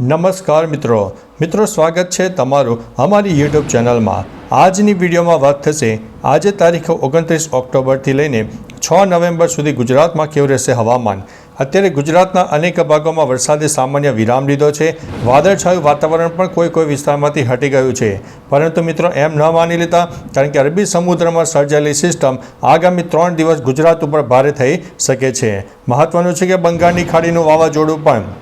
નમસ્કાર મિત્રો સ્વાગત છે તમારું અમારી યુટ્યુબ ચેનલમાં। આજની વિડીયોમાં વાત થશે આજે તારીખ 29 ઓક્ટોબરથી લઈને 6 નવેમ્બર સુધી ગુજરાતમાં કેવું રહેશે હવામાન। અત્યારે ગુજરાતના અનેક ભાગોમાં વરસાદે સામાન્ય વિરામ લીધો છે। વાદળછાયું વાતાવરણ પણ કોઈ વિસ્તારમાંથી હટી ગયું છે, પરંતુ મિત્રો એમ ન માની લેતા, કારણ કે અરબી સમુદ્રમાં સર્જાયેલી સિસ્ટમ આગામી 3 દિવસ ગુજરાત ઉપર ભારે થઈ શકે છે। મહત્વનું છે કે બંગાળની ખાડીનું વાવાઝોડું પણ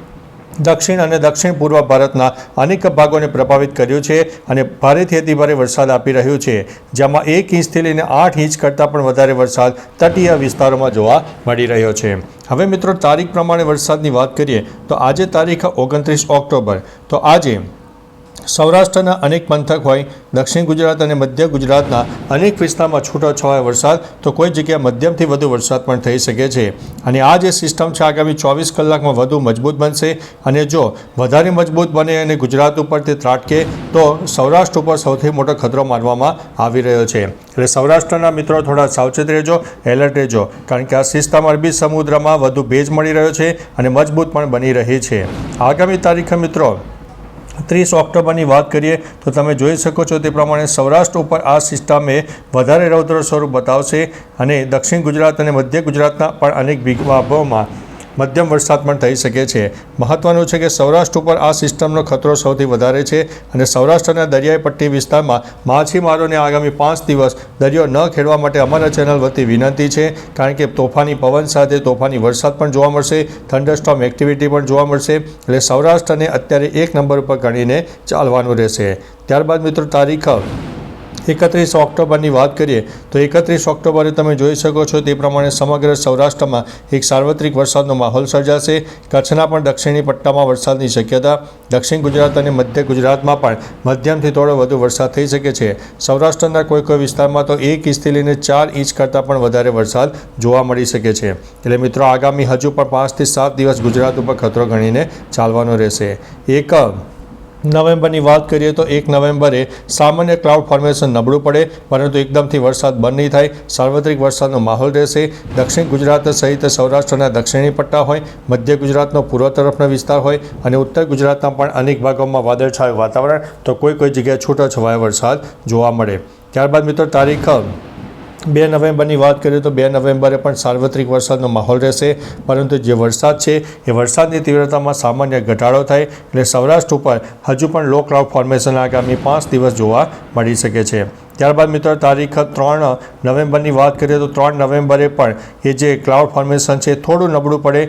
દક્ષિણ અને દક્ષિણ પૂર્વ ભારતના અનેક ભાગોને પ્રભાવિત કર્યું છે અને ભારેથી અતિભારે વરસાદ આપી રહ્યું છે, જેમાં 1 ઇંચથી લઈને 8 ઇંચ કરતાં પણ વધારે વરસાદ તટીય વિસ્તારોમાં જોવા મળી રહ્યો છે। હવે મિત્રો તારીખ પ્રમાણે વરસાદની વાત કરીએ તો આજે તારીખ 29 ઓક્ટોબર, તો આજે સૌરાષ્ટ્રના અનેક પંથક હોય, દક્ષિણ ગુજરાત અને મધ્ય ગુજરાતના અનેક વિસ્તારમાં છૂટોછવાયો વરસાદ, તો કોઈ જગ્યાએ મધ્યમથી વધુ વરસાદ પણ થઈ શકે છે। અને આ જે સિસ્ટમ છે આગામી 24 કલાકમાં વધુ મજબૂત બનશે અને જો વધારે મજબૂત બને અને ગુજરાત ઉપર તે ત્રાટકે તો સૌરાષ્ટ્ર ઉપર સૌથી મોટો ખતરો માનવામાં આવી રહ્યો છે। એટલે સૌરાષ્ટ્રના મિત્રો થોડા સાવચેત રહેજો, એલર્ટ રહેજો, કારણ કે આ સિસ્ટમ અરબી સમુદ્રમાં વધુ ભેજ મળી રહ્યો છે અને મજબૂત પણ બની રહી છે। આગામી તારીખે મિત્રો 30 ઓક્ટોબરની વાત કરીએ તો તમે જોઈ શકો છો તે પ્રમાણે સૌરાષ્ટ્ર ઉપર આ સિસ્ટમે વધારે રૌદ્ર સ્વરૂપ બતાવશે અને દક્ષિણ ગુજરાત અને મધ્ય ગુજરાતના પણ અનેક ભાગોમાં મધ્યમ વરસાદ પણ થઈ શકે છે। મહત્વનું છે કે સૌરાષ્ટ્ર ઉપર આ સિસ્ટમનો ખતરો સૌથી વધારે છે અને સૌરાષ્ટ્રના દરિયાઈ પટ્ટી વિસ્તારમાં માછીમારોને આગામી 5 દિવસ દરિયો ન ખેડવા માટે અમારા ચેનલ વતી વિનંતી છે, કારણ કે તોફાની પવન સાથે તોફાની વરસાદ પણ જોવા મળશે, થંડરસ્ટોર્મ એક્ટિવિટી પણ જોવા મળશે। એટલે સૌરાષ્ટ્રને અત્યારે 1 નંબર ઉપર ગણીને ચાલવાનું રહેશે। ત્યારબાદ મિત્રો તારીખ 31 ઓક્ટોબરની વાત કરીએ તો 31 ઓક્ટોબરે તમે જોઈ શકો છો તે પ્રમાણે સમગ્ર સૌરાષ્ટ્રમાં એક સાર્વત્રિક વરસાદનો માહોલ સર્જાશે। કચ્છના પણ દક્ષિણી પટ્ટામાં વરસાદની શક્યતા, દક્ષિણ ગુજરાત અને મધ્ય ગુજરાતમાં પણ મધ્યમથી થોડો વધુ વરસાદ થઈ શકે છે। સૌરાષ્ટ્રના કોઈ વિસ્તારમાં તો 1 ઇંચથી લઈને 4 ઇંચ કરતાં પણ વધારે વરસાદ જોવા મળી શકે છે। એટલે મિત્રો આગામી હજુ પણ 5 થી 7 દિવસ ગુજરાત ઉપર ખતરો ગણીને ચાલવાનો રહેશે। 1 નવેમ્બરની વાત કરીએ તો 1 નવેમ્બરે સામાન્ય ક્લાઉડ ફોર્મેશન નબળું પડે, પરંતુ એકદમથી વરસાદ બંધ નહીં થાય, સાર્વત્રિક વરસાદનો માહોલ રહેશે। દક્ષિણ ગુજરાત સહિત સૌરાષ્ટ્રના દક્ષિણી પટ્ટા હોય, મધ્ય ગુજરાતનો પૂર્વ તરફનો વિસ્તાર હોય અને ઉત્તર ગુજરાતના પણ અનેક ભાગોમાં વાદળછાયું વાતાવરણ, તો કોઈ જગ્યાએ છૂટોછવાયો વરસાદ જોવા મળે। ત્યારબાદ મિત્રો તારીખ 2 નવેમ્બરની વાત કરીએ તો 2 નવેમ્બરે પણ સાર્વત્રિક વરસાદનો માહોલ રહેશે, પરંતુ જે વરસાદ છે એ વરસાદની તીવ્રતામાં સામાન્ય ઘટાડો થાય, એટલે સૌરાષ્ટ્ર ઉપર હજુ પણ લો ક્લાઉડ ફોર્મેશન આગામી 5 દિવસ જોવા મળી શકે છે। ત્યારબાદ મિત્રો તારીખ 3 નવેમ્બરની વાત કરીએ તો 3 નવેમ્બરે પણ એ જે ક્લાઉડ ફોર્મેશન છે થોડું નબળું પડે,